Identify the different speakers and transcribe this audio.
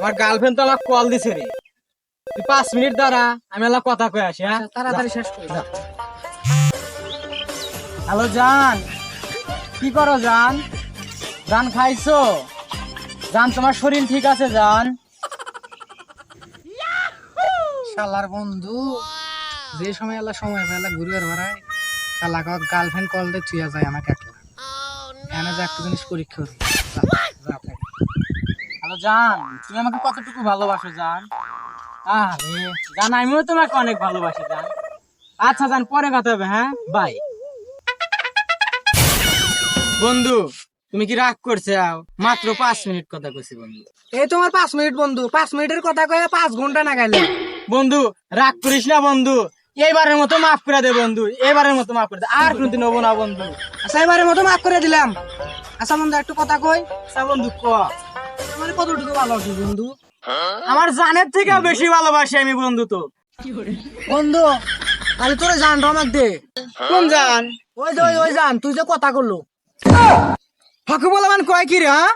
Speaker 1: আমার গার্লফ্রেন্ড তো আমার কল দিছে রে, তুই 5 মিনিট দাঁড়া, আমি এলা কথা কয়ে আসি। হ্যাঁ
Speaker 2: তাড়াতাড়ি শেষ করে দাও।
Speaker 1: হ্যালো জান, কি করো জান? জান খাইছো? জান তোমার শরীর ঠিক আছে জান?
Speaker 2: শালার বন্ধু যে সময় এলা সময় পেলা ঘুরে বেড়ায়, শালা গার্লফ্রেন্ড কল দিয়ে চুয়া যায় আমাকে একলা। এনে যে একটা জিনিস পরীক্ষা করি।
Speaker 1: হ্যালো জান, তুমি আমাকে কতটুকু ভালোবাসো জান? আরে জান, আমিও তোমাকে অনেক ভালোবাসি জান। আচ্ছা জান, পরে কথা হবে। হ্যাঁ বাই। বন্ধু তুমি কি রাগ করছে? মাত্র 5 মিনিট কথা কইছি বন্ধু।
Speaker 2: এই তোমার 5 মিনিট বন্ধু, 5 মিনিটের কথা কয়ে 5 ঘন্টা না গাইলে।
Speaker 1: বন্ধু রাগ করিস না বন্ধু, এইবারের মতো মাফ করে দে বন্ধু, এবারের মতো মাফ করে দে, আর কোনদিন হবো না বন্ধু।
Speaker 2: আচ্ছা এবারের মতো মাফ করে দিলাম। আচ্ছা বন্ধু একটু কথা কই,
Speaker 1: আচ্ছা বন্ধু ক।
Speaker 2: তোমার কতটুকু ভালোবাসি বন্ধু?
Speaker 1: আমার জানের থেকে বেশি ভালোবাসি আমি বন্ধু তো।
Speaker 2: বন্ধু তাহলে তোরে জান রমাক দে।
Speaker 1: কোন জান?
Speaker 2: ওই যে ওই জান তুই যে কথা করলো।
Speaker 1: ফাঁকু বলে মান কয় কি রে? হ্যাঁ